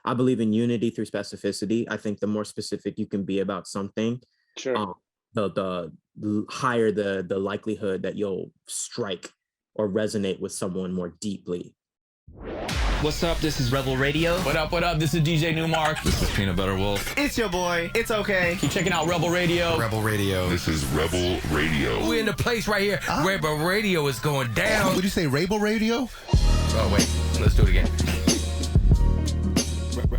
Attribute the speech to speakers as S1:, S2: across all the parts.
S1: I believe in unity through specificity. I think the more specific you can be about something,
S2: Sure.
S1: The higher the likelihood that you'll strike or resonate with someone more deeply.
S3: What's up? This is Rebel Radio.
S4: What up? What up? This is DJ Newmark.
S5: This is Peanut Butter Wolf.
S6: It's your boy. It's okay.
S4: Keep checking out Rebel Radio.
S5: Rebel Radio.
S7: This is Rebel Radio.
S8: We're in the place right here. Rebel Radio is going down.
S5: Did you say Rebel Radio?
S8: Oh, wait. Let's do it again.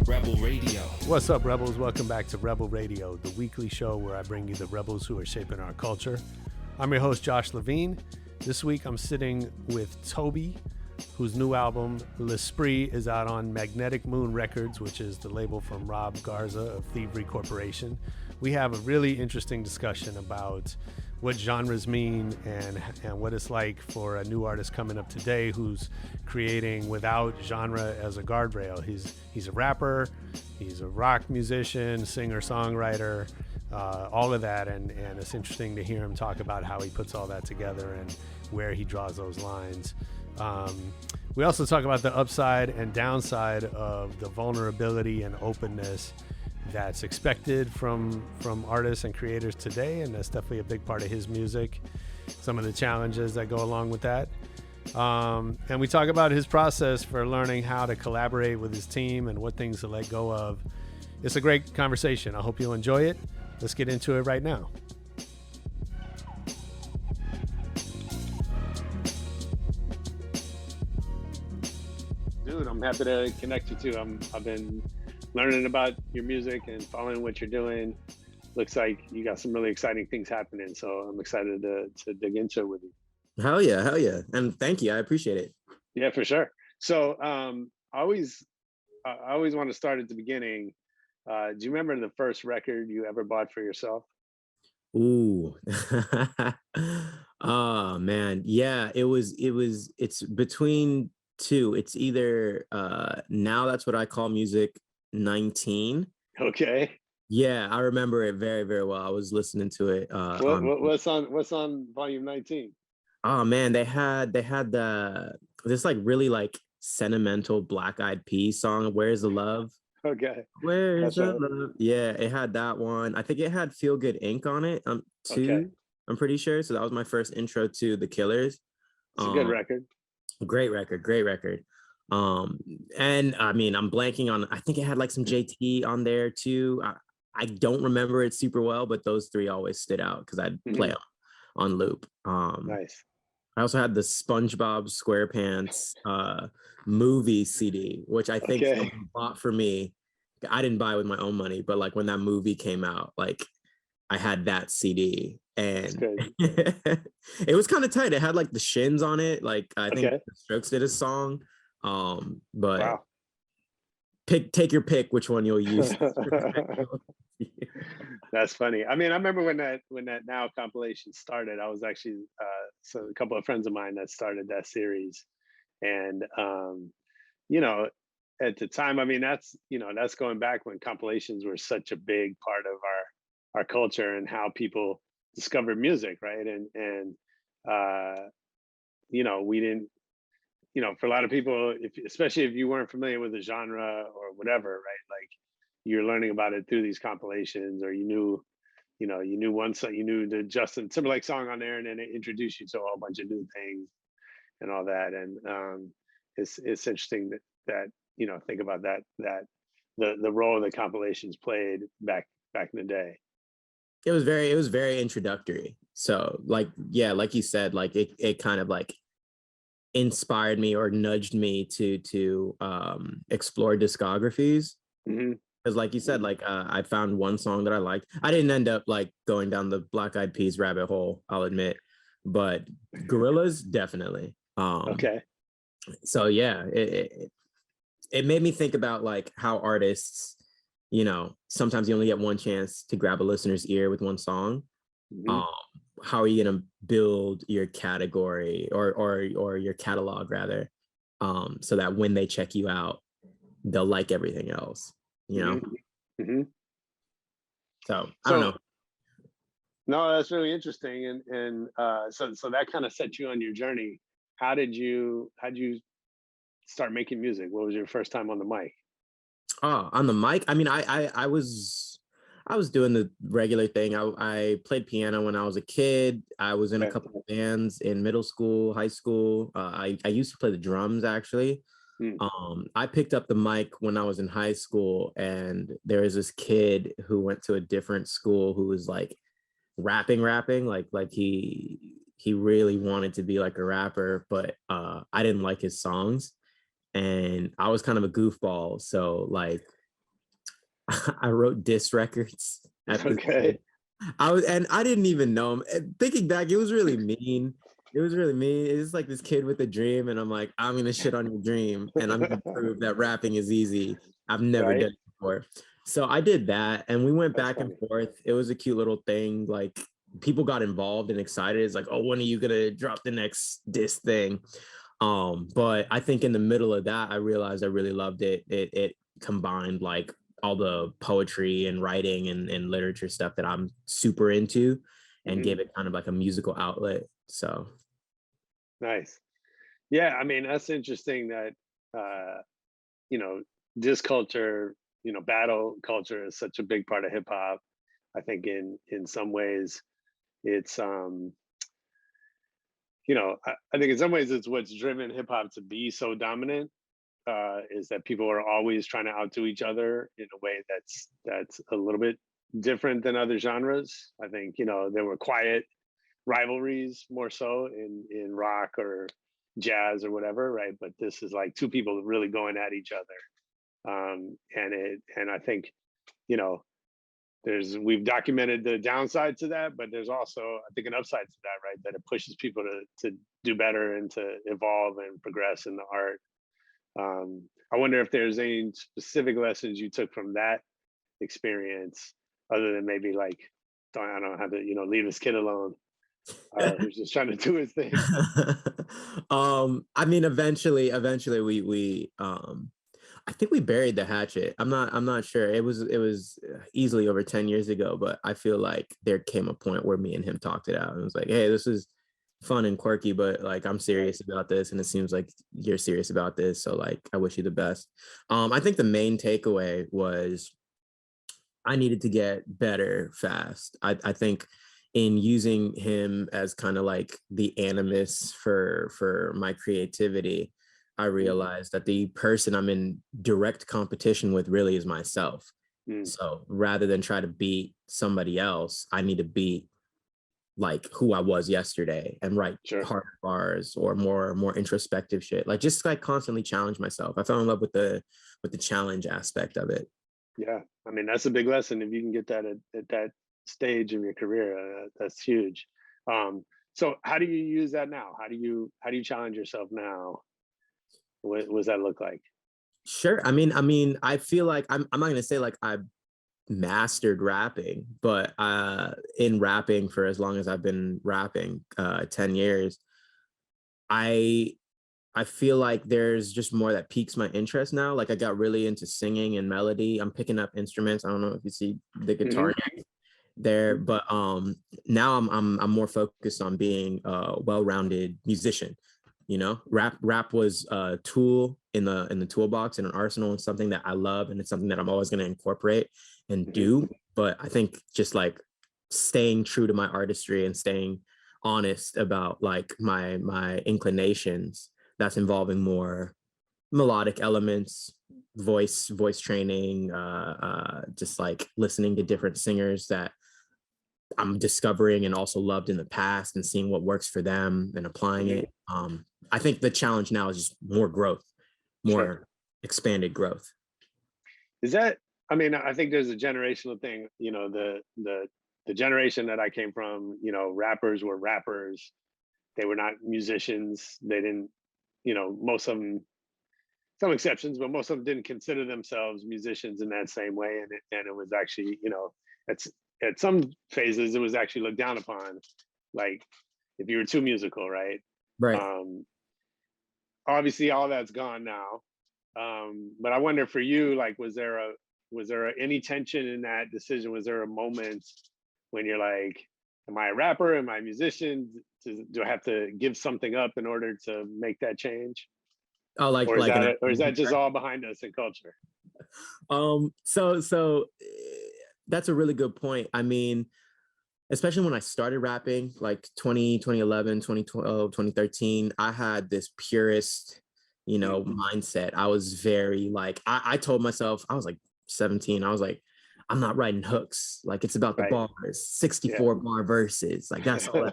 S8: Rebel Radio.
S9: What's up, Rebels? Welcome back to Rebel Radio, the weekly show where I bring you the rebels who are shaping our culture. I'm your host, Josh Levine. This week, I'm sitting with ToBy, whose new album, L'Esprit, is out on Magnetic Moon Records, which is the label from Rob Garza of Thievery Corporation. We have a really interesting discussion about what genres mean and what it's like for a new artist coming up today who's creating without genre as a guardrail. He's a rapper, he's a rock musician, singer, songwriter, all of that, and it's interesting to hear him talk about how he puts all that together and where he draws those lines. We also talk about the upside and downside of the vulnerability and openness that's expected from artists and creators today, and that's definitely a big part of his music. Some of the challenges that go along with that. And we talk about his process for learning how to collaborate with his team and what things to let go of. It's a great conversation. I hope you'll enjoy it. Let's get into it right now.
S2: Dude, I'm happy to connect you too. I've been learning about your music and following what you're doing. Looks like you got some really exciting things happening, so I'm excited to dig into it with you.
S1: Hell yeah, and thank you. I appreciate it.
S2: Yeah, for sure. So I always want to start at the beginning. Do you remember the first record you ever bought for yourself?
S1: Ooh. Oh man, yeah. It's between two. It's either Now That's What I Call Music 19.
S2: Okay.
S1: Yeah, I remember it very, very well. I was listening to it.
S2: What's on volume 19?
S1: Oh man, they had this like really like sentimental Black Eyed Peas song, Where's the Love?
S2: Okay.
S1: Where's the love? Yeah, it had that one. I think it had Feel Good Inc. on it. Too. Okay. I'm pretty sure. So that was my first intro to the Killers.
S2: It's a good record.
S1: Great record. And I mean, I'm blanking on, I think it had like some JT on there too. I don't remember it super well, but those three always stood out because I'd play on loop.
S2: Nice.
S1: I also had the SpongeBob SquarePants movie CD, which I think someone bought for me. I didn't buy it with my own money, but like when that movie came out, like I had that CD and it was kind of tight. It had like the Shins on it. Like I think the Strokes did a song. But wow. Take your pick which one you'll use.
S2: That's funny. I mean, I remember when that Now compilation started. I was actually so a couple of friends of mine that started that series, and you know, at the time, I mean, that's going back when compilations were such a big part of our culture and how people discovered music, right? And you know, we didn't. You know, for a lot of people, especially if you weren't familiar with the genre or whatever, right? Like you're learning about it through these compilations, or you knew one song, you knew the Justin Timberlake song on there, and then it introduced you to a whole bunch of new things and all that. And it's interesting that you know, think about that the role the compilations played back in the day.
S1: It was very introductory. So like, yeah, like you said, like it kind of like inspired me or nudged me to explore discographies, because like you said, like I found one song that I liked. I didn't end up like going down the Black Eyed Peas rabbit hole, I'll admit, but Gorillaz definitely. So yeah, it made me think about like how artists, you know, sometimes you only get one chance to grab a listener's ear with one song. How are you gonna build your category or your catalog rather, so that when they check you out, they'll like everything else, you know? So I don't know.
S2: No, that's really interesting, and so that kind of set you on your journey. How did you start making music? What was your first time on the mic?
S1: Oh, on the mic. I mean, I was doing the regular thing. I played piano when I was a kid. I was in a
S2: Okay.
S1: couple of bands in middle school, high school. I used to play the drums actually.
S2: Hmm.
S1: I picked up the mic when I was in high school, and there was this kid who went to a different school who was like rapping, like he really wanted to be like a rapper, but I didn't like his songs, and I was kind of a goofball, so like I wrote diss records at this
S2: Okay.
S1: kid. And I didn't even know him. And thinking back, it was really mean. It was really mean. It's like this kid with a dream, and I'm like, I'm gonna shit on your dream, and I'm gonna prove that rapping is easy. I've never
S2: Right.
S1: done it before. So I did that, and we went
S2: That's
S1: back and
S2: funny.
S1: forth. It was a cute little thing. Like people got involved and excited. It's like, oh, when are you gonna drop the next diss thing? But I think in the middle of that, I realized I really loved it. It combined like all the poetry and writing and literature stuff that I'm super into, and
S2: Mhm.
S1: gave it kind of like a musical outlet. So
S2: Nice. Yeah, I mean, that's interesting that you know, diss culture, battle culture is such a big part of hip hop. I think in some ways it's I think in some ways it's what's driven hip hop to be so dominant, is that people are always trying to outdo each other in a way that's a little bit different than other genres. I think, there were quiet rivalries more so in rock or jazz or whatever, right? But this is like two people really going at each other. And I think, you know, we've documented the downside to that, but there's also, I think, an upside to that, right? That it pushes people to do better and to evolve and progress in the art. I wonder if there's any specific lessons you took from that experience, other than maybe like, I don't know how to, leave this kid alone, who's just trying to do his thing.
S1: I mean, eventually we I think we buried the hatchet. I'm not sure. It was easily over 10 years ago, but I feel like there came a point where me and him talked it out, and it was like, hey, this is fun and quirky, but like I'm serious about this, and it seems like you're serious about this, so like I wish you the best. I think the main takeaway was I needed to get better fast. I think in using him as kind of like the animus for my creativity, I realized that the person I'm in direct competition with really is myself.
S2: Mm,
S1: So rather than try to beat somebody else, I need to beat like who I was yesterday and write
S2: sure.
S1: harder bars or more introspective shit. Like just like constantly challenge myself. I fell in love with the challenge aspect of it.
S2: Yeah, I mean, that's a big lesson. If you can get that at that stage of your career, that's huge. So how do you use that now? How do you challenge yourself now? What does that look like?
S1: Sure. I mean, I feel like I'm not gonna say like I mastered rapping, but in rapping for as long as I've been rapping, 10 years, I I feel like there's just more that piques my interest now. Like I got really into singing and melody. I'm picking up instruments. I don't know if you see the
S2: Hmm.
S1: guitar there, but now I'm more focused on being a well-rounded musician. Rap was a tool in the toolbox and an arsenal, and something that I love, and it's something that I'm always going to incorporate and
S2: Hmm.
S1: do. But I think just like staying true to my artistry and staying honest about like my inclinations, that's involving more melodic elements, voice training, just like listening to different singers that I'm discovering and also loved in the past, and seeing what works for them and applying
S2: Hmm.
S1: it. I think the challenge now is just more growth,
S2: Sure.
S1: more expanded growth.
S2: Is that? I mean, I think there's a generational thing. The generation that I came from, rappers were rappers. They were not musicians. They didn't, most of them, some exceptions, but most of them didn't consider themselves musicians in that same way. And it was actually, it's at some phases it was actually looked down upon, like if you were too musical, right?
S1: Right.
S2: Um, Obviously, all that's gone now. But I wonder for you, like, was there any tension in that decision? Was there a moment when you're like, am I a rapper? Am I a musician? Do I have to give something up in order to make that change?
S1: Oh,
S2: Or is
S1: like an
S2: that just all behind us in culture?
S1: That's a really good point. I mean, especially when I started rapping, like 2011, 2012, 2013, I had this purist, mindset. I was very like, I told myself, I was like 17, I was like, I'm not writing hooks. Like it's about the bars, 64 bar verses. Like that's all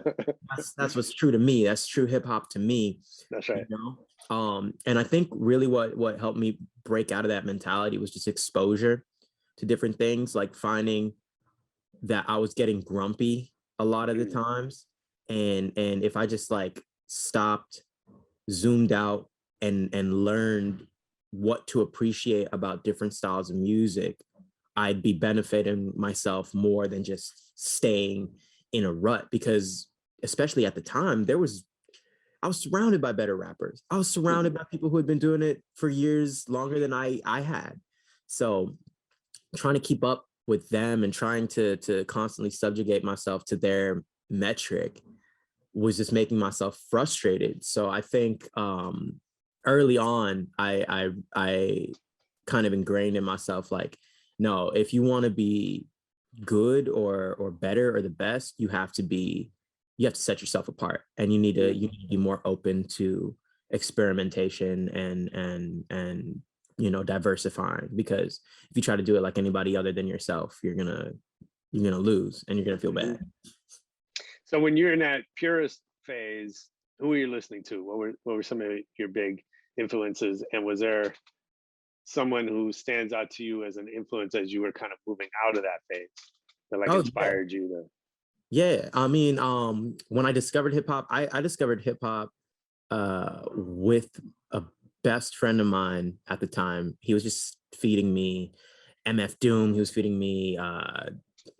S1: that's what's true to me. That's true hip hop to me.
S2: That's right.
S1: And I think really what helped me break out of that mentality was just exposure to different things, like finding that I was getting grumpy a lot of the times. And if I just like stopped, zoomed out and learned what to appreciate about different styles of music, I'd be benefiting myself more than just staying in a rut. Because especially at the time, I was surrounded by better rappers. I was surrounded by people who had been doing it for years longer than I had. So trying to keep up with them and trying to constantly subjugate myself to their metric was just making myself frustrated. So I think early on, I kind of ingrained in myself, like, no, if you want to be good or better or the best, you have to set yourself apart, and you need to be more open to experimentation and diversifying, because if you try to do it like anybody other than yourself, you're gonna lose and you're gonna feel bad.
S2: So when you're in that purist phase, who were you listening to? What were some of your big influences, and was there someone who stands out to you as an influence as you were kind of moving out of that phase that inspired you to?
S1: Yeah, I mean, when I discovered hip hop, I discovered hip hop with a best friend of mine at the time. He was just feeding me MF Doom. He was feeding me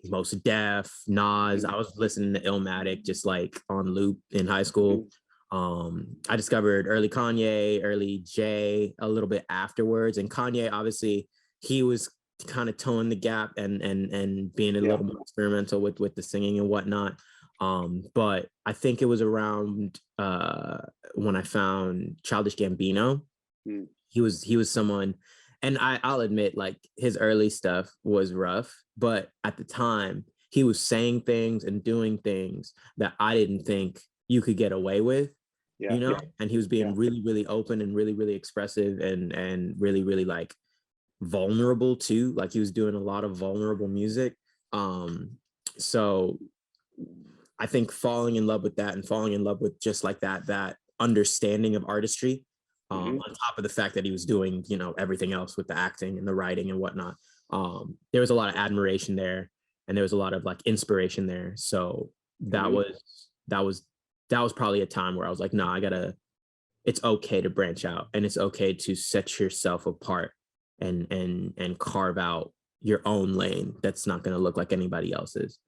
S1: Mos Def, Nas. I was listening to Illmatic just like on loop in high school. I discovered early Kanye, early Jay a little bit afterwards. And Kanye, obviously, he was kind of toeing the gap and being a little more experimental with the singing and whatnot. But I think it was around when I found Childish Gambino. He was someone, and I'll admit, like, his early stuff was rough, but at the time he was saying things and doing things that I didn't think you could get away with. And he was being really, really open and really, really expressive and really, really like vulnerable too. Like he was doing a lot of vulnerable music. So I think falling in love with that and falling in love with just like that understanding of artistry, on top of the fact that he was doing, everything else with the acting and the writing and whatnot. There was a lot of admiration there, and there was a lot of like inspiration there. So that was probably a time where I was like, nah, it's okay to branch out, and it's okay to set yourself apart and carve out your own lane that's not going to look like anybody else's.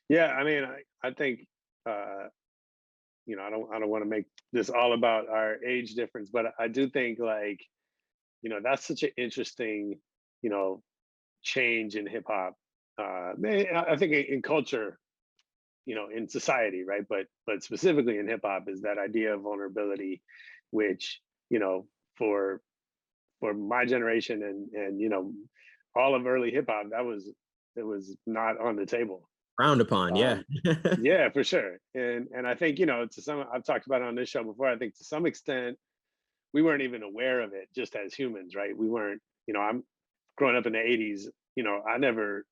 S2: Yeah, I mean, I think I don't want to make this all about our age difference, but I do think, like, that's such an interesting change in hip hop. I think in culture, in society, right? But specifically in hip hop, is that idea of vulnerability, which, for my generation and all of early hip hop, it was not on the table.
S1: Frowned upon, yeah.
S2: Yeah, for sure. And I think, to some, I've talked about it on this show before, I think to some extent, we weren't even aware of it just as humans, right? We weren't, I'm growing up in the 80s, I never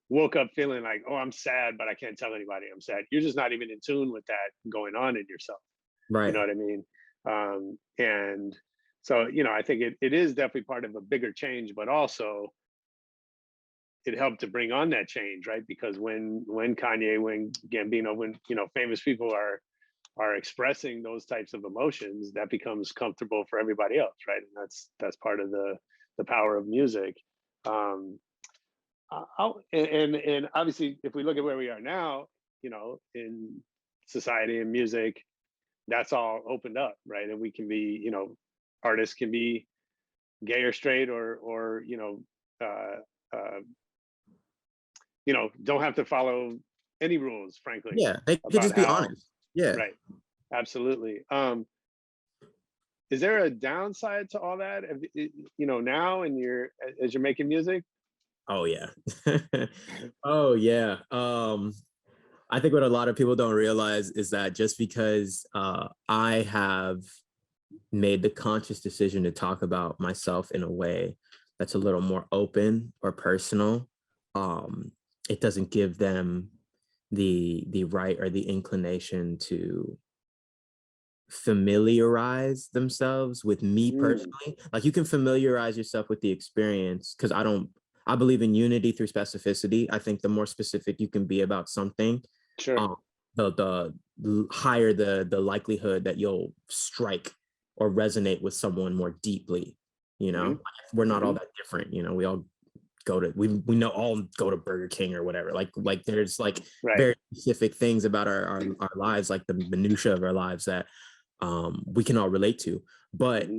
S2: woke up feeling like, oh, I'm sad, but I can't tell anybody I'm sad. You're just not even in tune with that going on in yourself.
S1: Right.
S2: You know what I mean? And so, I think it is definitely part of a bigger change, but also it helped to bring on that change, right? Because when Kanye, when Gambino, when, famous people are expressing those types of emotions, that becomes comfortable for everybody else, right? And that's part of the power of music. And obviously, if we look at where we are now, in society and music, that's all opened up, right? And we can be, artists can be gay or straight or don't have to follow any rules, frankly.
S1: Yeah, they could just be honest. Yeah,
S2: right. Absolutely. is there a downside to all that? Now as you're making music?
S1: Oh yeah. Oh yeah. I think what a lot of people don't realize is that just because I have made the conscious decision to talk about myself in a way that's a little more open or personal, it doesn't give them the right or the inclination to familiarize themselves with me personally. Like, you can familiarize yourself with the experience, because I believe in unity through specificity. I think the more specific you can be about something,
S2: Sure.
S1: The higher the likelihood that you'll strike or resonate with someone more deeply. We're not all that different. We all we know all go to Burger King or whatever. Like there's like very specific things about our lives, like the minutia of our lives, that we can all relate to. But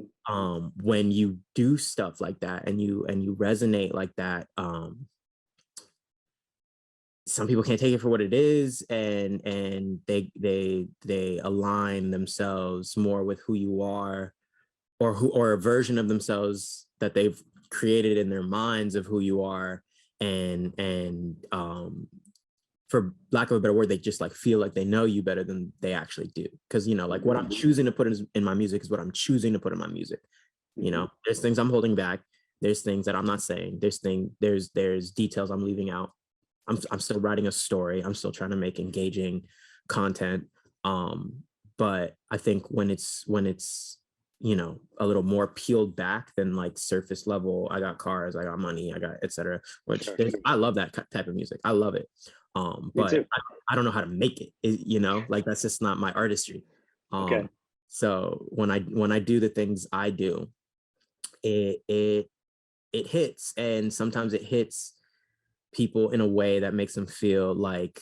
S1: when you do stuff like that and you resonate like that, some people can't take it for what it is, and they align themselves more with who you are, or a version of themselves that they've created in their minds of who you are, and for lack of a better word, they just like feel like they know you better than they actually do. Because like what I'm choosing to put in my music is what I'm choosing to put in my music. There's things I'm holding back, there's things that I'm not saying, there's details I'm leaving out. I'm still writing a story, I'm still trying to make engaging content, but I think when it's a little more peeled back than like surface level, I got cars, I got money, I got etc., which I love that type of music, I love it, but I don't know how to make it, like that's just not my artistry. So when I do the things I do, it hits, and sometimes it hits people in a way that makes them feel like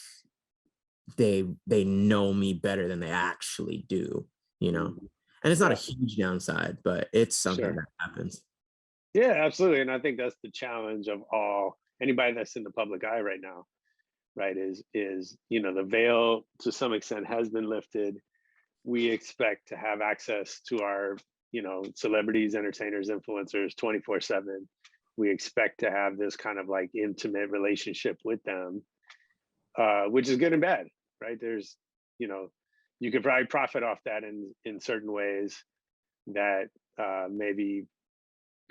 S1: they know me better than they actually do, and it's not a huge downside, but it's something that happens.
S2: Yeah, absolutely. And I think that's the challenge of anybody that's in the public eye right now, right? Is the veil to some extent has been lifted. We expect to have access to our celebrities, entertainers, influencers 24/7. We expect to have this kind of like intimate relationship with them, which is good and bad, right? There's, you could probably profit off that in certain ways that maybe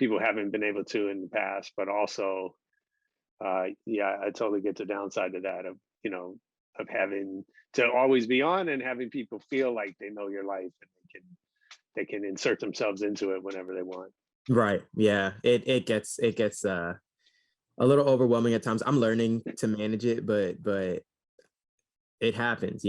S2: people haven't been able to in the past, but also, I totally get the downside to that of having to always be on and having people feel like they know your life and they can insert themselves into it whenever they want.
S1: Right. Yeah. It gets a little overwhelming at times. I'm learning to manage it, but it happens, I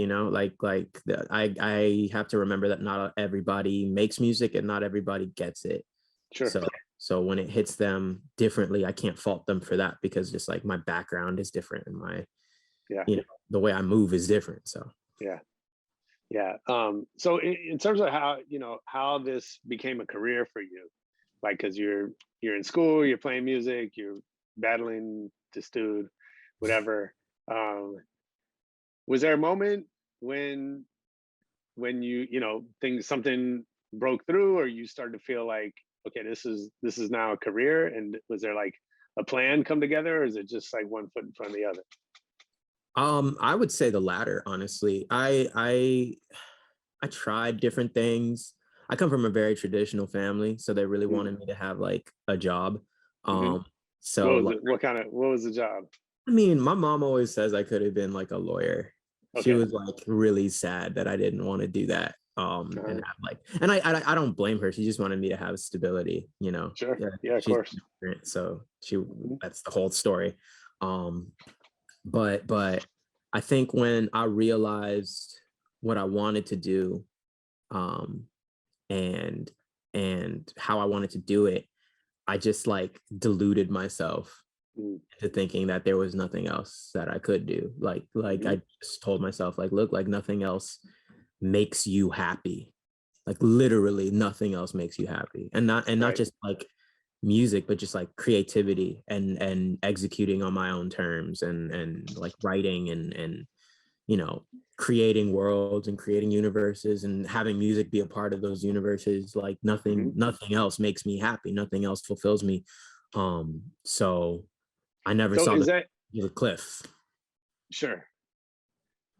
S1: have to remember that not everybody makes music and not everybody gets it.
S2: Sure.
S1: So when it hits them differently, I can't fault them for that, because just like my background is different and my the way I move is different. So
S2: so in terms of how this became a career for you, like, because you're in school, you're playing music, you're battling this dude, whatever, was there a moment when something broke through, or you started to feel like, okay, this is now a career? And was there like a plan come together, or is it just like one foot in front of the other?
S1: I would say the latter, honestly. I tried different things. I come from a very traditional family, so they really wanted me to have like a job. So
S2: what was the job?
S1: I mean, my mom always says I could have been like a lawyer. Okay. She was like really sad that I didn't want to do that. And I don't blame her. She just wanted me to have stability,
S2: Sure. Yeah, of course.
S1: So that's the whole story. But I think when I realized what I wanted to do, and how I wanted to do it, I just like deluded myself into thinking that there was nothing else that I could do. Like I just told myself, like, look, like nothing else makes you happy. Like literally nothing else makes you happy. And not just like music, but just like creativity and executing on my own terms and like writing and you know, creating worlds and creating universes and having music be a part of those universes. Like nothing else makes me happy. Nothing else fulfills me. So I never
S2: So
S1: saw
S2: is that
S1: the cliff.
S2: sure?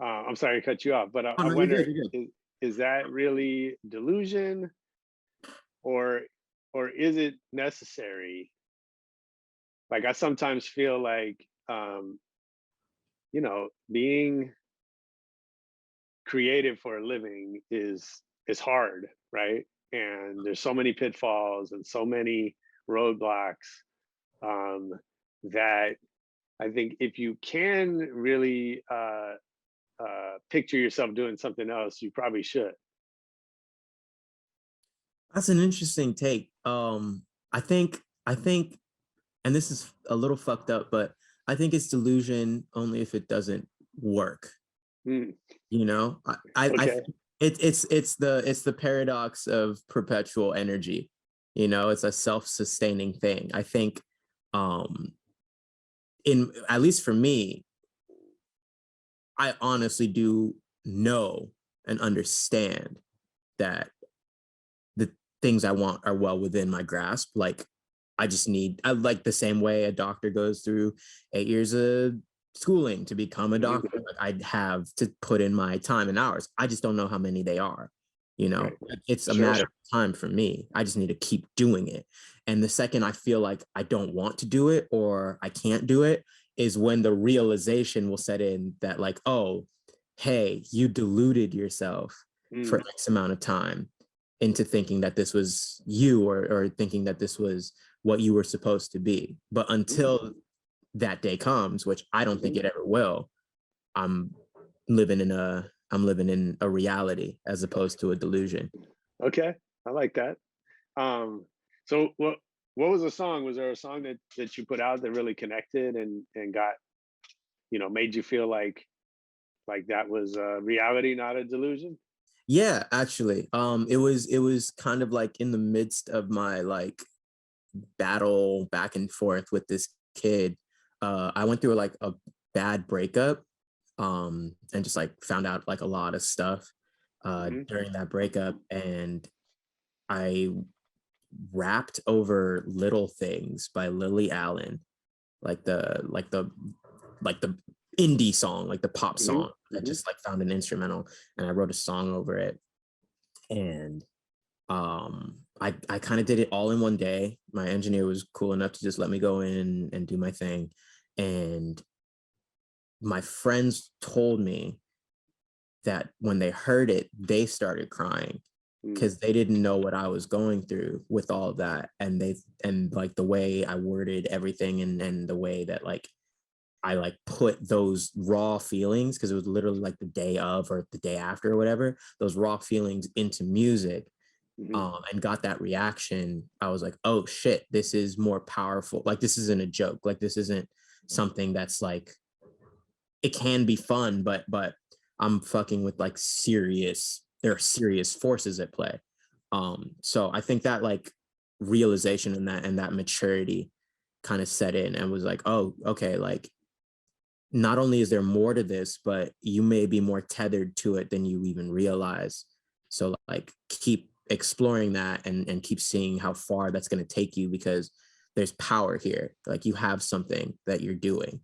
S2: I'm sorry to cut you off, but I
S1: No,
S2: wonder,
S1: you're good.
S2: is that really delusion, or is it necessary? Like I sometimes feel like, you know, being creative for a living is hard, right? And there's so many pitfalls and so many roadblocks, that I think if you can really picture yourself doing something else, you probably should.
S1: That's an interesting take. I think, and this is a little fucked up, but I think it's delusion only if it doesn't work.
S2: Mm.
S1: You know,
S2: Okay.
S1: it's the paradox of perpetual energy. You know, it's a self-sustaining thing. I think, in at least for me, I honestly do know and understand that the things I want are well within my grasp. Like I like the same way a doctor goes through 8 years of schooling to become a doctor. Like I have to put in my time and hours. I just don't know how many they are. You know,
S2: Right.
S1: it's a
S2: Sure.
S1: matter of time for me. I just need to keep doing it. And the second I feel like I don't want to do it or I can't do it is when the realization will set in that like, oh, hey, you deluded yourself for X amount of time into thinking that this was you or thinking that this was what you were supposed to be. But until that day comes, which I don't think it ever will, I'm living in a reality as opposed to a delusion.
S2: Okay, I like that. So what was the song? Was there a song that you put out that really connected and got, you know, made you feel like that was a reality, not a delusion?
S1: Yeah, actually, it was kind of like in the midst of my like battle back and forth with this kid. I went through like a bad breakup, and just like found out like a lot of stuff during that breakup, and I rapped over Little Things by Lily Allen, like the indie song, like the pop song. I just like found an instrumental and I wrote a song over it. And I kind of did it all in one day. My engineer was cool enough to just let me go in and do my thing. And my friends told me that when they heard it, they started crying because they didn't know what I was going through with all of that. And like the way I worded everything and the way that like I like put those raw feelings, because it was literally like the day of or the day after or whatever, those raw feelings into music, and got that reaction. I was like, oh shit, this is more powerful. Like this isn't a joke. Like this isn't something that's like, it can be fun, but I'm fucking with like there are serious forces at play. So I think that like realization and that maturity kind of set in and was like, oh, okay, like not only is there more to this, but you may be more tethered to it than you even realize. So like keep exploring that and keep seeing how far that's going to take you, because there's power here. Like you have something that you're doing.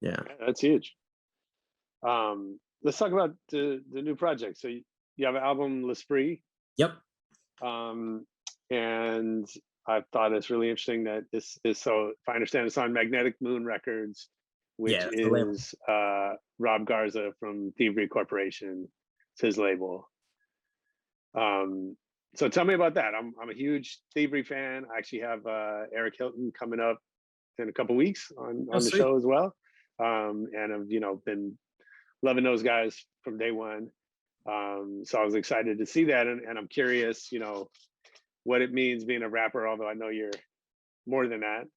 S1: Yeah.
S2: That's huge. Let's talk about the new project. So you have an album, L'Esprit.
S1: Yep.
S2: And I thought it's really interesting that this is, so if I understand, it's on Magnetic Moon Records, which is Rob Garza from Thievery Corporation. It's his label. So tell me about that. I'm a huge Thievery fan. I actually have Eric Hilton coming up in a couple weeks on the show as well. And I've been loving those guys from day one. So I was excited to see that, and I'm curious, what it means being a rapper, although I know you're more than that.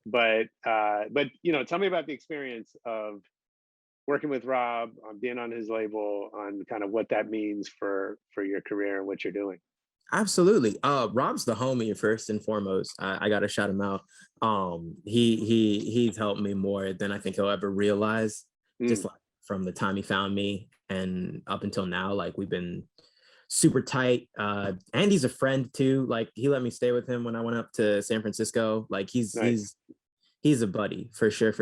S2: But tell me about the experience of working with Rob, on being on his label, on kind of what that means for your career and what you're doing.
S1: Absolutely. Rob's the homie first and foremost. I gotta shout him out. He's helped me more than I think he'll ever realize. just like from the time he found me and up until now, like we've been super tight. Andy's a friend too. Like he let me stay with him when I went up to San Francisco. Like he's a buddy for sure.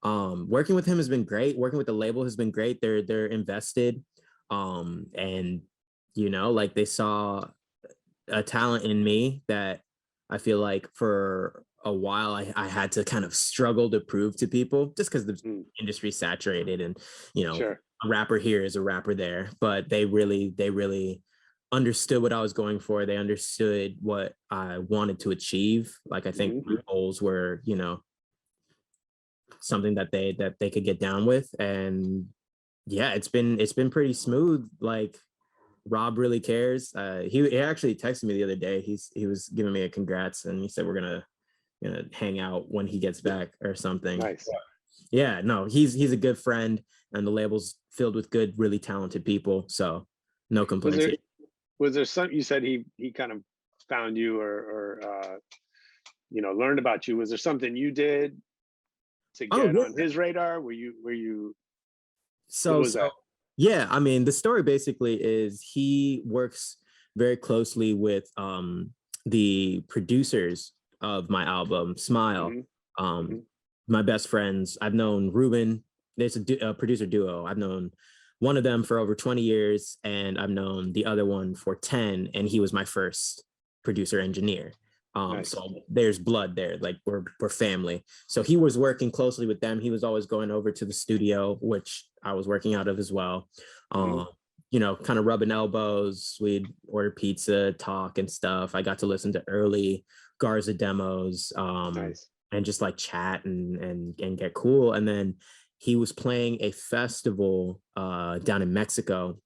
S1: Working with him has been great. Working with the label has been great. They're invested. And you know, like they saw a talent in me that I feel like for a while I had to kind of struggle to prove to people just because the industry's saturated and, you know, a rapper here is a rapper there, but they really understood what I was going for. They understood what I wanted to achieve. Like I think my goals were, you know, something that they could get down with. And yeah, it's been pretty smooth. Like Rob really cares. He actually texted me the other day. He was giving me a congrats and he said we're gonna hang out when he gets back or something.
S2: Nice.
S1: Yeah, no, he's a good friend and the label's filled with good, really talented people. So no complaints.
S2: Was there something you said he kind of found you or you know, learned about you? Was there something you did to get on his radar? Were you
S1: so yeah, I mean, the story basically is he works very closely with the producers of my album Smile. My best friends, I've known Ruben. There's a producer duo. I've known one of them for over 20 years and I've known the other one for 10, and he was my first producer engineer. So there's blood there, like we're family. So he was working closely with them. He was always going over to the studio, which I was working out of as well. You know, kind of rubbing elbows. We'd order pizza, talk and stuff. I got to listen to early Garza demos and just like chat and get cool. And then he was playing a festival down in Mexico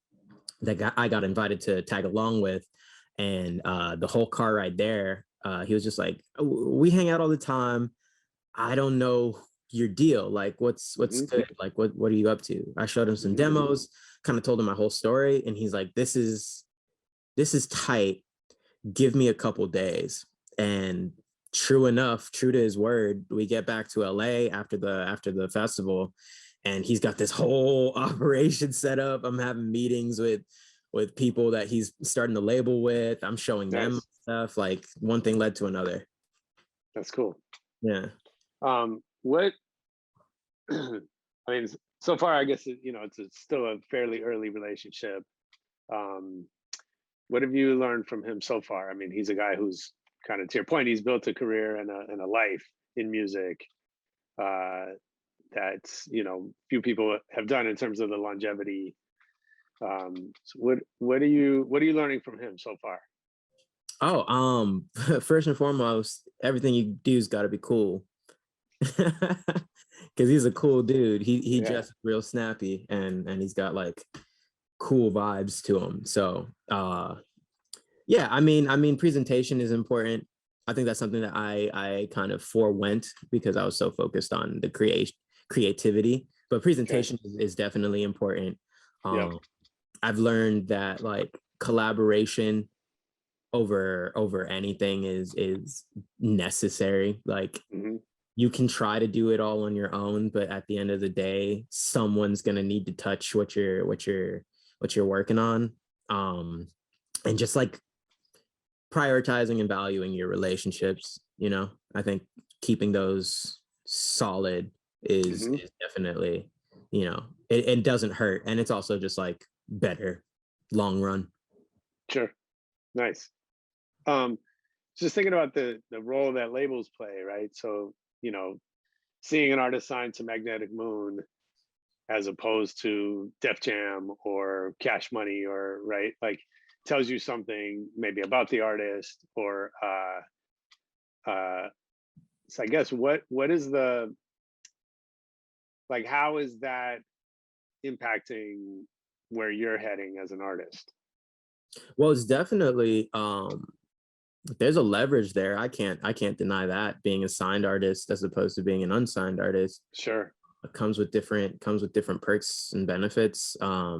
S1: that I got invited to tag along with. And the whole car ride there, he was just like, we hang out all the time. I don't know your deal. Like, what's good? Like, what are you up to? I showed him some demos, kind of told him my whole story. And he's like, this is tight. Give me a couple days. And true enough, true to his word, we get back to LA after the festival. And he's got this whole operation set up. I'm having meetings with people that he's starting the label with. I'm showing them stuff. Like one thing led to another.
S2: That's cool.
S1: Yeah.
S2: What I mean, so far, I guess you know it's still a fairly early relationship. What have you learned from him so far? I mean, he's a guy who's kind of, to your point, he's built a career and a life in music that's, you know, few people have done in terms of the longevity. So what are you learning from him so far?
S1: First and foremost, everything you do's got to be cool. Because he's a cool dude. He just real snappy and he's got like cool vibes to him. So yeah, I mean presentation is important. I think that's something that I kind of forewent because I was so focused on the creativity, but presentation is definitely important. I've learned that like collaboration over anything is necessary. Like you can try to do it all on your own, but at the end of the day, someone's gonna need to touch what you're working on. And just like prioritizing and valuing your relationships, you know, I think keeping those solid is definitely, you know, it doesn't hurt. And it's also just like better long run.
S2: Sure. Nice. Just thinking about the role that labels play, right? So, you know, seeing an artist signed to Magnetic Moon as opposed to Def Jam or Cash Money, or right, like tells you something maybe about the artist, or so I guess what is the, like, how is that impacting where you're heading as an artist?
S1: Well, it's definitely there's a leverage there. I can't deny that, being a signed artist as opposed to being an unsigned artist.
S2: Sure.
S1: It comes with different perks and benefits. I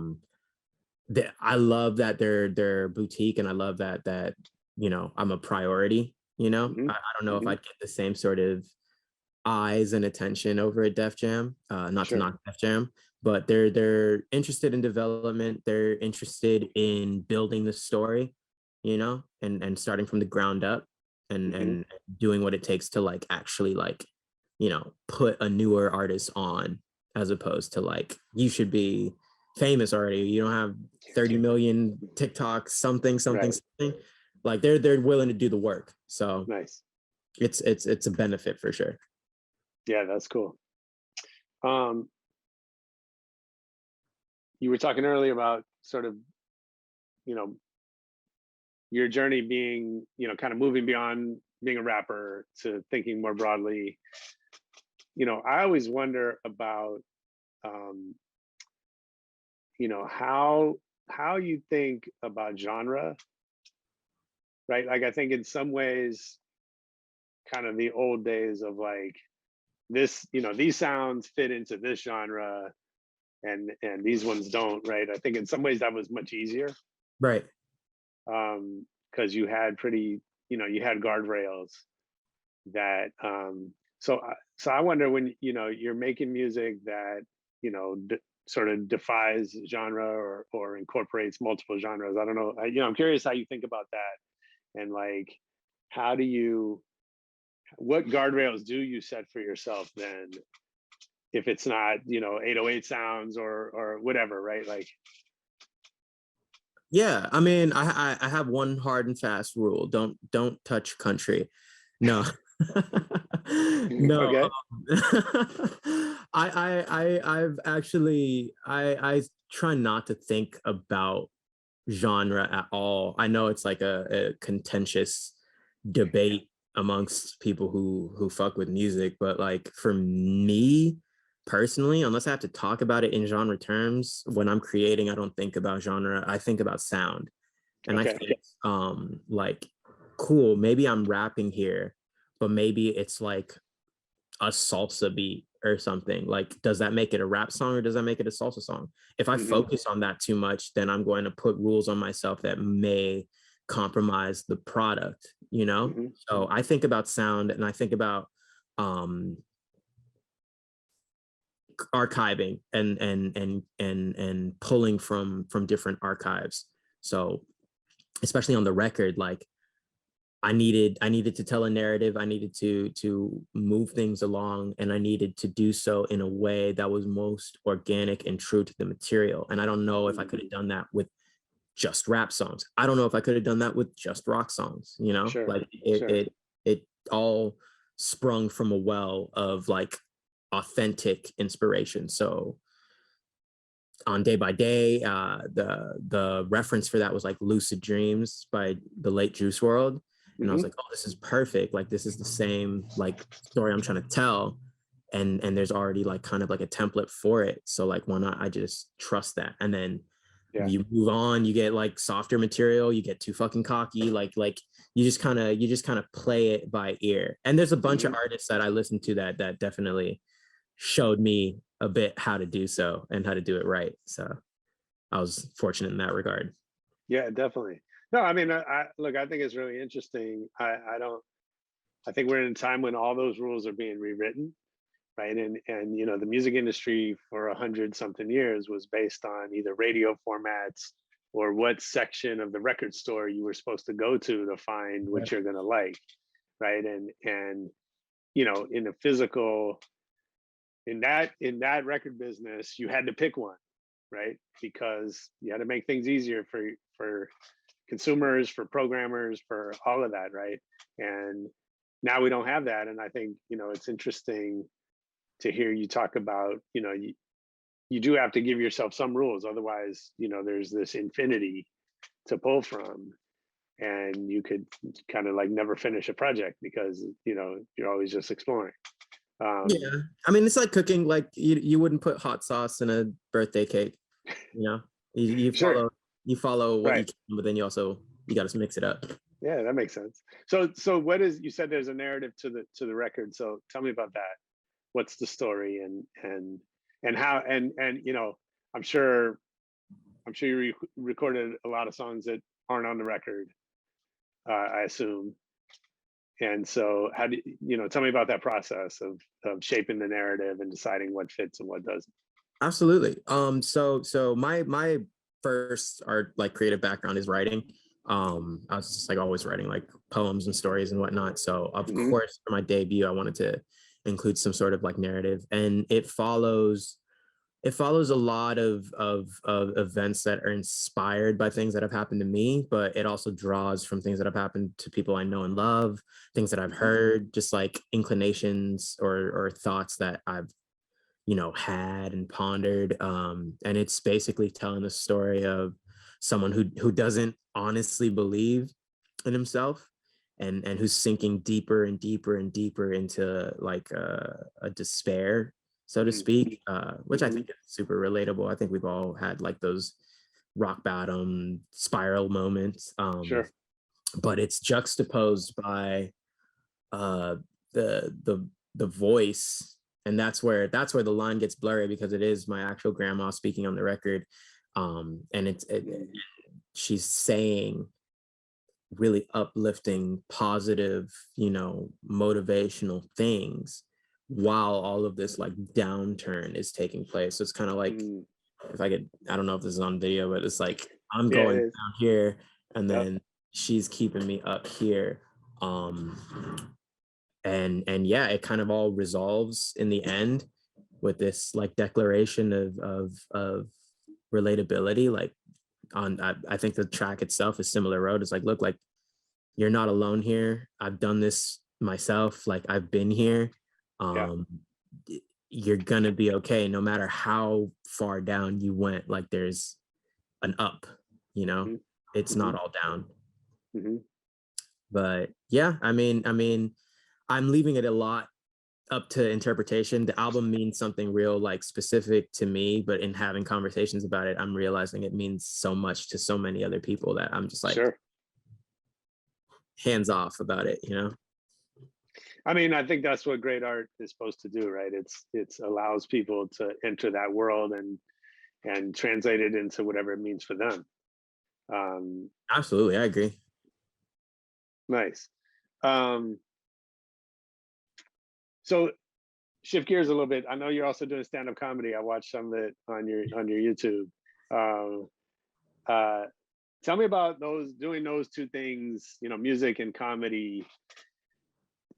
S1: love that they're boutique, and I love that you know, I'm a priority, you know. I don't know if I'd get the same sort of eyes and attention over at Def Jam. Not
S2: Sure.
S1: to knock Def Jam, but they're interested in development. They're interested in building the story, you know, and starting from the ground up and doing what it takes to like actually like, you know, put a newer artist on, as opposed to like, you should be famous already. You don't have 30 million TikToks, something. Like they're willing to do the work. So
S2: Nice.
S1: it's a benefit for sure.
S2: Yeah, that's cool. You were talking earlier about sort of, you know, your journey being, you know, kind of moving beyond being a rapper to thinking more broadly. You know, I always wonder about, you know, how you think about genre, right? Like, I think in some ways, kind of the old days of like this, you know, these sounds fit into this genre and these ones don't, right? I think in some ways that was much easier.
S1: Right.
S2: Because you had pretty, you know, you had guardrails that so I wonder when, you know, you're making music that, you know, sort of defies genre or incorporates multiple genres. I don't know, you know, I'm curious how you think about that, and like, how do you, what guardrails do you set for yourself then, if it's not, you know, 808 sounds or whatever, right? Like,
S1: Yeah, I mean, I have one hard and fast rule: don't touch country. No, no.
S2: okay.
S1: I've actually I try not to think about genre at all. I know it's like a contentious debate amongst people who fuck with music, but like for me personally, unless I have to talk about it in genre terms, when I'm creating, I don't think about genre. I think about sound. And
S2: Okay.
S1: I think like, cool, maybe I'm rapping here, but maybe it's like a salsa beat or something. Like, does that make it a rap song or does that make it a salsa song? If I focus on that too much, then I'm going to put rules on myself that may compromise the product, you know? So I think about sound, and I think about archiving and pulling from different archives. So especially on the record, like I needed to tell a narrative, I needed to move things along, and I needed to do so in a way that was most organic and true to the material. And I don't know if I could have done that with just rap songs. I don't know if I could have done that with just rock songs, you know?
S2: Sure.
S1: Like
S2: Sure.
S1: it all sprung from a well of like authentic inspiration. So on Day by Day, the reference for that was like Lucid Dreams by the late Juice WRLD. And I was like, oh, this is perfect. Like, this is the same like story I'm trying to tell. And there's already like kind of like a template for it. So like, why not I just trust that? And then you move on, you get like softer material, you get too fucking cocky, like you just kind of play it by ear. And there's a bunch of artists that I listened to that definitely showed me a bit how to do so and how to do it right. So I was fortunate in that regard.
S2: Yeah, definitely. No, I mean, look, I think it's really interesting. I think we're in a time when all those rules are being rewritten, right? And you know, the music industry for 100-something years was based on either radio formats or what section of the record store you were supposed to go to find what you're gonna like, right? And you know, in the physical, in that record business, you had to pick one, right? Because you had to make things easier for consumers, for programmers, for all of that, right? And now we don't have that. And I think, you know, it's interesting to hear you talk about, you know, you do have to give yourself some rules. Otherwise, you know, there's this infinity to pull from, and you could kind of like never finish a project because, you know, you're always just exploring.
S1: Yeah, I mean, it's like cooking. Like you wouldn't put hot sauce in a birthday cake, you know. You
S2: Sure.
S1: follow what you
S2: Right.
S1: can, but then you got to mix it up.
S2: Yeah, that makes sense. So what is, you said there's a narrative to the record. So tell me about that. What's the story and how and you know, I'm sure you recorded a lot of songs that aren't on the record. I assume. And so how do tell me about that process of shaping the narrative and deciding what fits and what doesn't.
S1: Absolutely. So my first art like creative background is writing. I was just like always writing like poems and stories and whatnot. So of course for my debut, I wanted to include some sort of like narrative, and it follows a lot of events that are inspired by things that have happened to me, but it also draws from things that have happened to people I know and love, things that I've heard, just like inclinations or thoughts that I've had and pondered. And it's basically telling the story of someone who doesn't honestly believe in himself, and who's sinking deeper and deeper and deeper into like a despair, so to speak, which I think is super relatable. I think we've all had like those rock bottom spiral moments.
S2: Sure.
S1: But it's juxtaposed by the voice, and that's where the line gets blurry, because it is my actual grandma speaking on the record. And she's saying really uplifting, positive, motivational things while all of this like downturn is taking place. So it's kind of like, if I could, I don't know if this is on video, but it's like I'm going down here, and then she's keeping me up here. And yeah, it kind of all resolves in the end with this like declaration of relatability. Like I think the track itself is Similar Road. It's like, look, like you're not alone here. I've done this myself. Like I've been here. You're gonna be okay no matter how far down you went. Like there's an up, it's not all down. But yeah, I mean I'm leaving it a lot up to interpretation. The album means something real like specific to me, but in having conversations about it, I'm realizing it means so much to so many other people that I'm just like hands off about it,
S2: I mean, I think that's what great art is supposed to do, right? It's allows people to enter that world and translate it into whatever it means for them.
S1: Absolutely, I agree.
S2: Nice. So shift gears a little bit. I know you're also doing stand-up comedy. I watched some of it on your YouTube. Tell me about doing those two things, music and comedy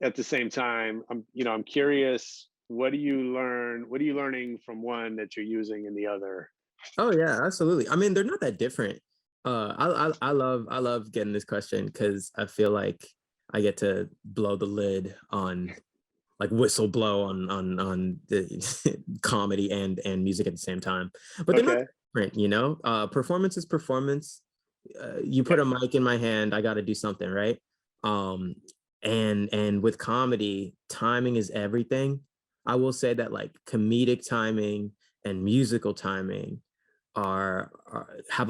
S2: at the same time. I'm curious, what are you learning from one that you're using in the other?
S1: Oh yeah, absolutely. I mean, they're not that different. I love getting this question, because I feel like I get to blow the lid on, like whistle blow on the comedy and music at the same time. But they're not different, performance is performance. You put a mic in my hand, I got to do something, right? And with comedy, timing is everything. I will say that like comedic timing and musical timing have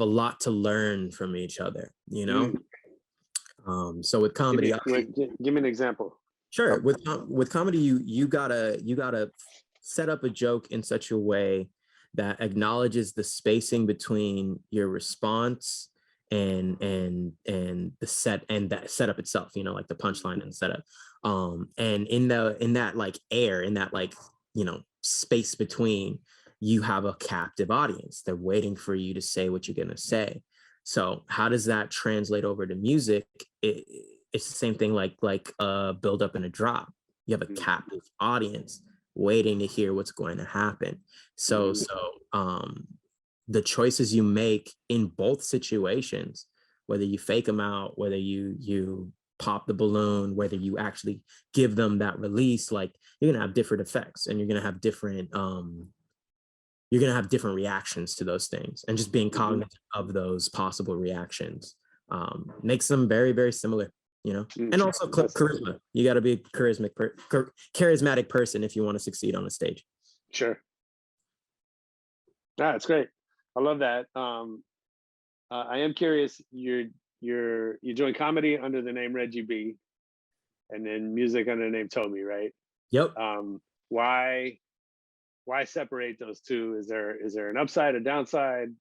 S1: a lot you learn from each other, So with comedy,
S2: give me an example.
S1: Sure. With comedy, you gotta set up a joke in such a way that acknowledges the spacing between your response and the set and that setup itself, like the punchline and setup. And in that like air, in that like, space between, you have a captive audience. They're waiting for you to say what you're gonna say. So how does that translate over to music? It's the same thing like a build up and a drop. You have a captive audience waiting to hear what's going to happen. So the choices you make in both situations, whether you fake them out, whether you pop the balloon, whether you actually give them that release, like you're gonna have different effects, and you're gonna have different reactions to those things. And just being cognizant of those possible reactions makes them very, very similar. And also charisma. You got to be a charismatic person if you want to succeed on a stage.
S2: Sure. Yeah, it's great. I love that. I am curious. You're doing comedy under the name Reggie B, and then music under the name ToBy, right?
S1: Yep.
S2: Why separate those two? Is there an upside, a downside?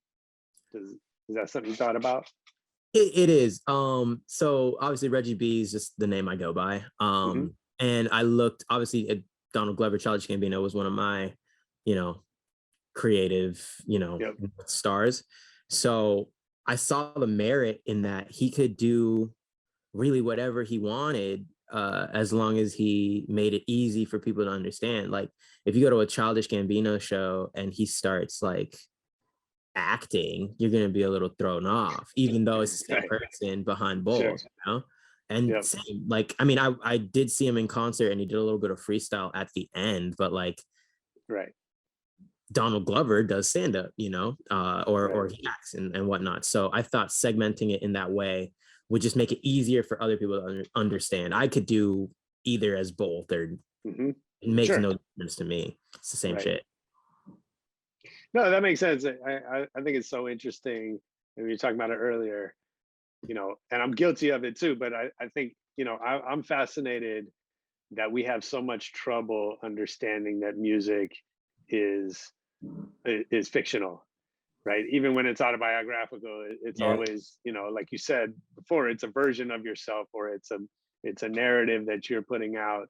S2: Is that something you thought about?
S1: It is. So obviously Reggie B is just the name I go by. And I looked obviously at Donald Glover, Childish Gambino was one of my, you know, creative,
S2: Yep.
S1: stars. So I saw the merit in that he could do really whatever he wanted, as long as he made it easy for people to understand. Like if you go to a Childish Gambino show and he starts like acting, you're gonna be a little thrown off, even though it's the same person behind both,
S2: Sure.
S1: And
S2: Yep.
S1: same, like, I mean, I did see him in concert and he did a little bit of freestyle at the end, but like
S2: Right.
S1: Donald Glover does stand up, or
S2: Right.
S1: he acts and whatnot. So I thought segmenting it in that way would just make it easier for other people to understand. I could do either as both, or
S2: hmm
S1: it makes
S2: Sure.
S1: no difference to me. It's the same
S2: Right.
S1: shit.
S2: No, that makes sense. I think it's so interesting. And we were talking about it earlier, and I'm guilty of it too, but I think, I'm fascinated that we have so much trouble understanding that music is fictional, right? Even when it's autobiographical, it's
S1: Yeah.
S2: always, like you said before, it's a version of yourself, or it's a narrative that you're putting out.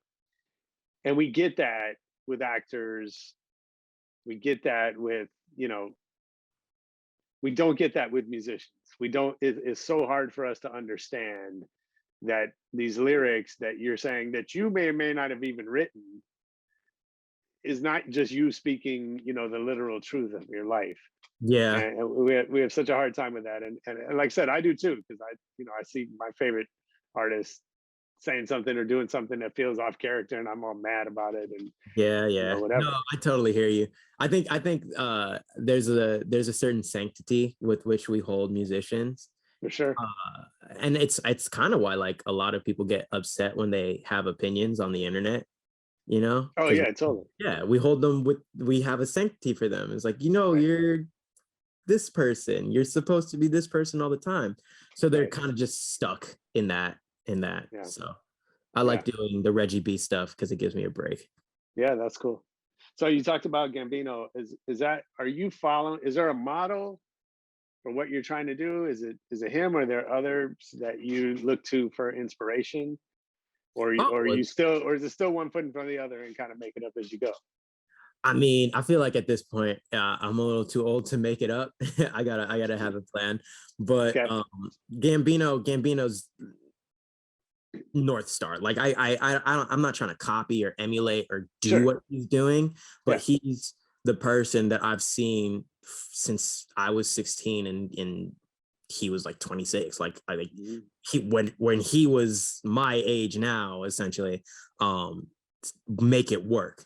S2: And we get that with actors. We get that with, we don't get that with musicians. We don't, it's so hard for us to understand that these lyrics that you're saying that you may or may not have even written is not just you speaking, the literal truth of your life.
S1: Yeah.
S2: And we have such a hard time with that. And like I said, I do too, because I see my favorite artists saying something or doing something that feels off character, and I'm all mad about it. And
S1: Yeah.
S2: whatever.
S1: No, I totally hear you. I think there's a certain sanctity with which we hold musicians.
S2: For sure.
S1: And it's kind of why like a lot of people get upset when they have opinions on the internet,
S2: Oh
S1: 'cause
S2: yeah, totally.
S1: yeah, we hold them we have a sanctity for them. It's like,
S2: Right.
S1: you're this person, you're supposed to be this person all the time. So they're
S2: Right.
S1: kind of just stuck in that.
S2: Yeah.
S1: So I like doing the Reggie B stuff because it gives me a break.
S2: Yeah, that's cool. So you talked about Gambino. Are you following? Is there a model for what you're trying to do? Is it him, or are there others that you look to for inspiration, or
S1: Oh,
S2: is it still one foot in front of the other and kind of make it up as you go?
S1: I mean, I feel like at this point, I'm a little too old to make it up. I gotta have a plan. But
S2: Okay.
S1: Gambino's North Star. Like I'm not trying to copy or emulate or do
S2: Sure.
S1: what he's doing, but
S2: Yeah.
S1: he's the person that I've seen since I was 16 and he was like 26. Like I think
S2: Mhm.
S1: he when he was my age now, essentially, make it work.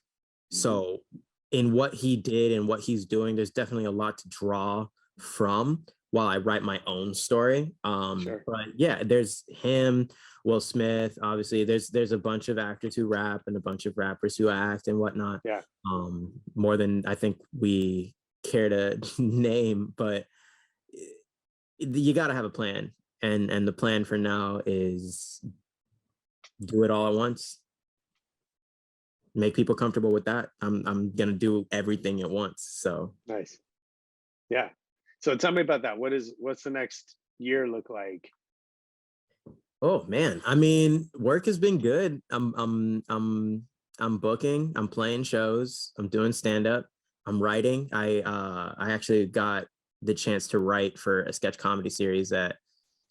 S1: So in what he did and what he's doing, there's definitely a lot to draw from while I write my own story.
S2: Sure.
S1: But yeah, there's him, Will Smith, obviously. There's a bunch of actors who rap and a bunch of rappers who act and whatnot.
S2: Yeah.
S1: More than I think we care to name, but you got to have a plan, and the plan for now is do it all at once. Make people comfortable with that. I'm gonna do everything at once. So
S2: Nice. Yeah. So tell me about that. What's the next year look like?
S1: oh man, I mean, work has been good. I'm booking, I'm playing shows, I'm doing stand-up, I'm writing. I actually got the chance to write for a sketch comedy series that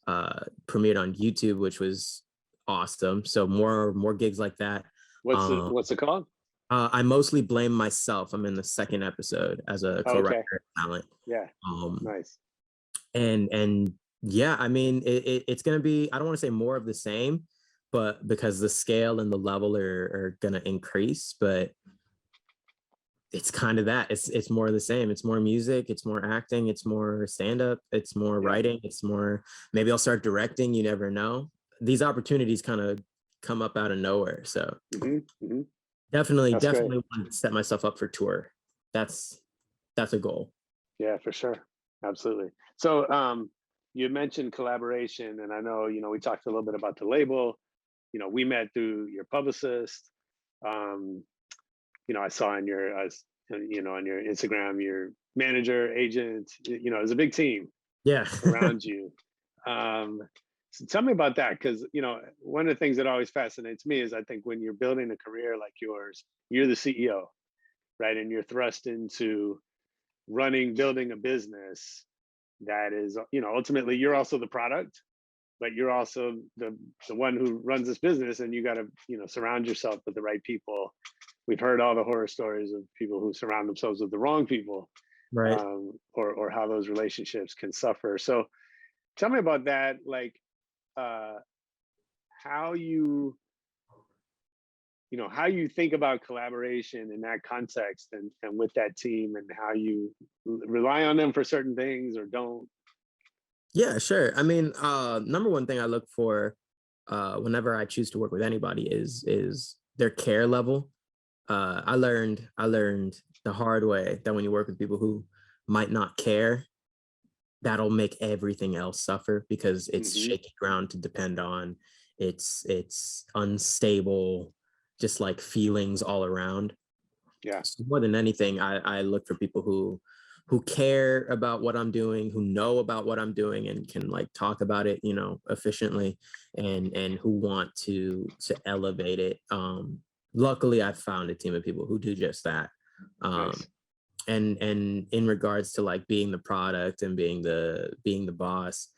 S1: premiered on YouTube, which was awesome. So more gigs like that.
S2: What's it called?
S1: I mostly blame myself. I'm in the second episode as a
S2: Oh, okay.
S1: co-writer talent.
S2: Yeah. Nice.
S1: And yeah, I mean, it's gonna be, I don't want to say more of the same, but because the scale and the level are gonna increase, but it's kind of that. It's more of the same. It's more music, it's more acting, it's more stand-up, it's more
S2: Yeah.
S1: writing, it's more, maybe I'll start directing, you never know. These opportunities kind of come up out of nowhere. So definitely
S2: That's great.
S1: want to set myself up for tour. That's a goal.
S2: Yeah, for sure. Absolutely. So you mentioned collaboration, and I know, we talked a little bit about the label. We met through your publicist. I saw on your on your Instagram, your manager, agent, it's a big team
S1: Yeah.
S2: around you. So tell me about that, because one of the things that always fascinates me is I think when you're building a career like yours, you're the CEO, right? And you're thrust into building a business that is, ultimately you're also the product, but you're also the one who runs this business, and you got to, surround yourself with the right people. We've heard all the horror stories of people who surround themselves with the wrong people,
S1: Right.
S2: Or how those relationships can suffer. So tell me about that, like how you think about collaboration in that context and with that team, and how you rely on them for certain things or don't.
S1: Yeah, sure. I mean, number one thing I look for whenever I choose to work with anybody is their care level. I learned the hard way that when you work with people who might not care, that'll make everything else suffer, because it's shaky ground to depend on. It's unstable, just like feelings all around.
S2: Yeah.
S1: So more than anything, I look for people who care about what I'm doing, who know about what I'm doing, and can like talk about it, efficiently, and who want to elevate it. Luckily, I've found a team of people who do just that.
S2: Nice.
S1: And in regards to like being the product and being the boss,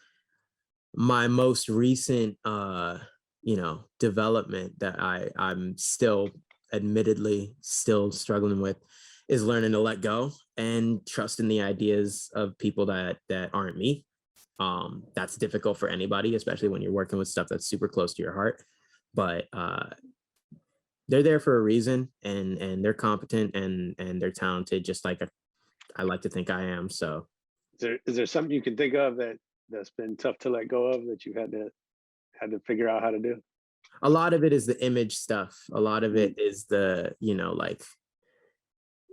S1: my most recent development that I'm still admittedly still struggling with is learning to let go and trust in the ideas of people that aren't me. That's difficult for anybody, especially when you're working with stuff that's super close to your heart, but they're there for a reason, and they're competent and they're talented, just like I like to think I am. So
S2: Is there something you can think of that's been tough to let go of, that you had to figure out how to do?
S1: A lot of it is the image stuff. A lot of it is the, like,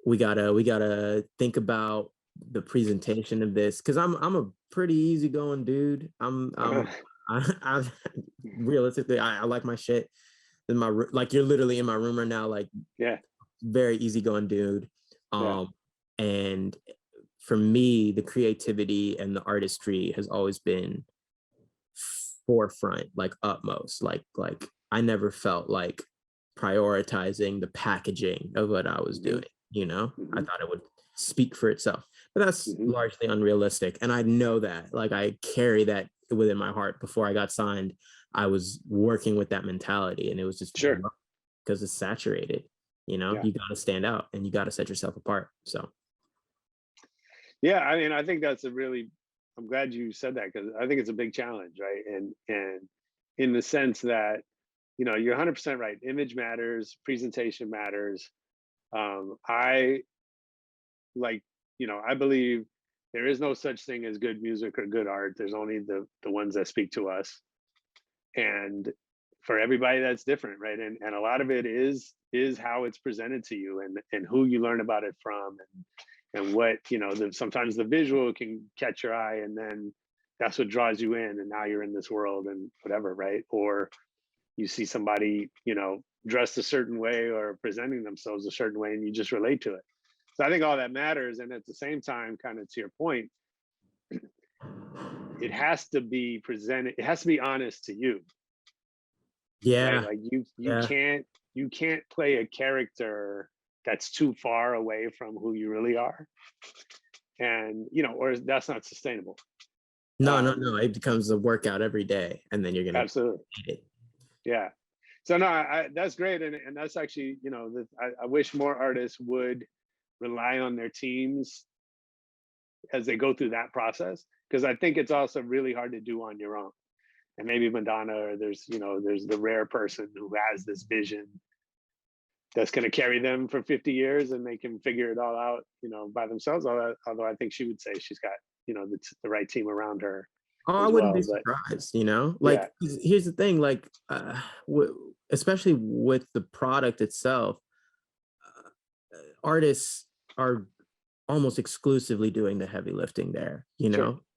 S1: we gotta think about the presentation of this, because I'm a pretty easygoing dude. I'm realistically, I like my shit in my like, you're literally in my room right now, like,
S2: yeah,
S1: very easygoing dude. And for me, the creativity and the artistry has always been forefront, like utmost. Like I never felt like prioritizing the packaging of what I was doing. I thought it would speak for itself, but that's largely unrealistic. And I know that, like, I carry that within my heart. Before I got signed, I was working with that mentality, and it was just because it's saturated. You got to stand out and you got to set yourself apart. So
S2: yeah, I mean, I think that's I'm glad you said that, because I think it's a big challenge, right? And in the sense that, you're 100% right. Image matters, presentation matters. I believe there is no such thing as good music or good art. There's only the ones that speak to us. And for everybody, that's different, right? And a lot of it is how it's presented to you, and who you learn about it from, and what, sometimes the visual can catch your eye, and then that's what draws you in, and now you're in this world and whatever, right? Or you see somebody, dressed a certain way or presenting themselves a certain way, and you just relate to it. So I think all that matters. And at the same time, kind of to your point, it has to be presented, it has to be honest to you.
S1: Yeah.
S2: Right? Like you can't play a character that's too far away from who you really are. And, or that's not sustainable.
S1: No. It becomes a workout every day, and then you're going to
S2: absolutely
S1: eat it.
S2: Yeah. So no, that's great. And that's actually, I wish more artists would rely on their teams as they go through that process, because I think it's also really hard to do on your own. And maybe Madonna, or there's the rare person who has this vision that's going to carry them for 50 years, and they can figure it all out, by themselves. Although I think she would say she's got, the right team around her.
S1: Oh, I wouldn't be surprised, like, here's the thing, like, especially with the product itself, artists are almost exclusively doing the heavy lifting there,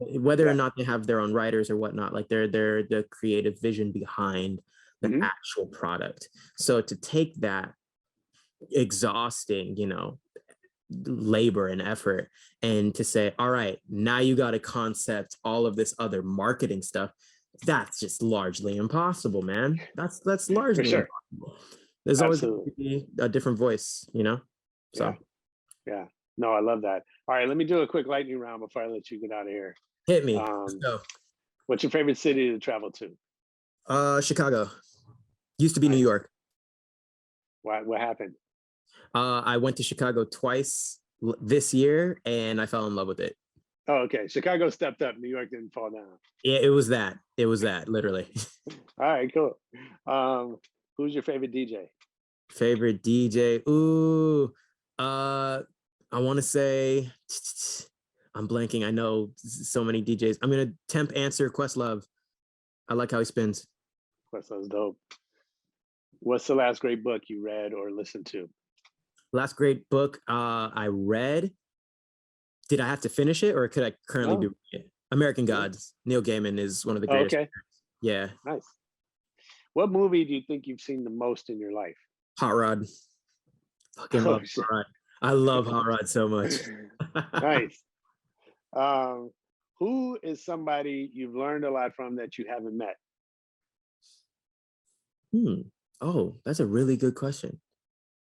S1: whether or not they have their own writers or whatnot, like they're the creative vision behind the actual product. So to take that exhausting, labor and effort, and to say, all right, now you got to concept all of this other marketing stuff. That's just largely impossible, man. That's largely impossible. There's always going to be a different voice, you know? So
S2: yeah. No, I love that. All right, let me do a quick lightning round before I let you get out of here.
S1: Hit me. Let's go.
S2: What's your favorite city to travel to?
S1: Chicago. Used to be New York.
S2: What happened?
S1: I went to Chicago twice this year, and I fell in love with it.
S2: Oh, okay. Chicago stepped up. New York didn't fall down.
S1: Yeah, it was that. It was that, literally.
S2: All right, cool. Who's your favorite DJ?
S1: Favorite DJ? Ooh, I want to say, I'm blanking. I know so many DJs. I'm gonna temp answer Questlove. I like how he spins.
S2: Questlove's dope. What's the last great book you read or listened to?
S1: Last great book I read. Did I have to finish it, or could I currently be reading it? American Gods. Neil Gaiman is one of the greatest.
S2: Okay.
S1: Yeah.
S2: Nice. What movie do you think you've seen the most in your life?
S1: Hot Rod. Fucking love Hot Rod. I love Hot Rod so much.
S2: Nice. Who is somebody you've learned a lot from that you haven't met?
S1: Oh, that's a really good question.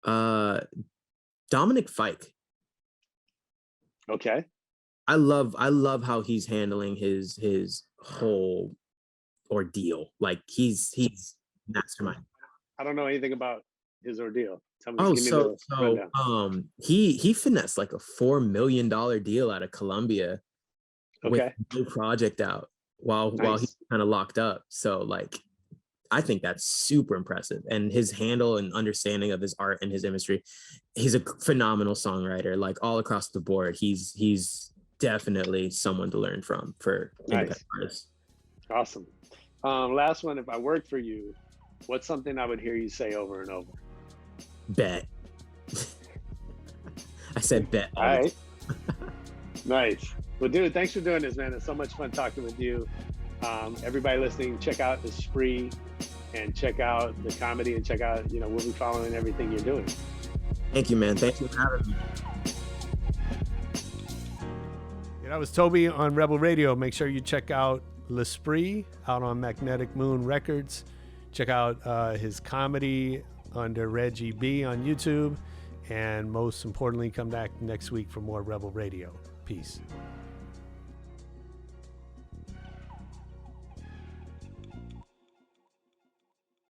S1: Dominic Fike.
S2: Okay.
S1: I love how he's handling his whole ordeal. Like he's mastermind.
S2: I don't know anything about his ordeal.
S1: He finessed like a $4 million deal out of Colombia with no project out while he's kind of locked up. So like, I think that's super impressive. And his handle and understanding of his art and his imagery, he's a phenomenal songwriter, like all across the board. He's definitely someone to learn from for independent artists.
S2: Awesome. Last one, if I worked for you, what's something I would hear you say over and over?
S1: Bet. I said bet.
S2: All right. Nice. Well, dude, thanks for doing this, man. It's so much fun talking with you. Everybody listening, check out the Spree and check out the comedy and check out, we'll be following everything you're doing.
S1: Thank you, man. Thank you for having me.
S9: Yeah, that was ToBy on Rebel Radio. Make sure you check out L'Esprit out on Magnetic Moon Records. Check out his comedy under Reggie B on YouTube. And most importantly, come back next week for more Rebel Radio. Peace.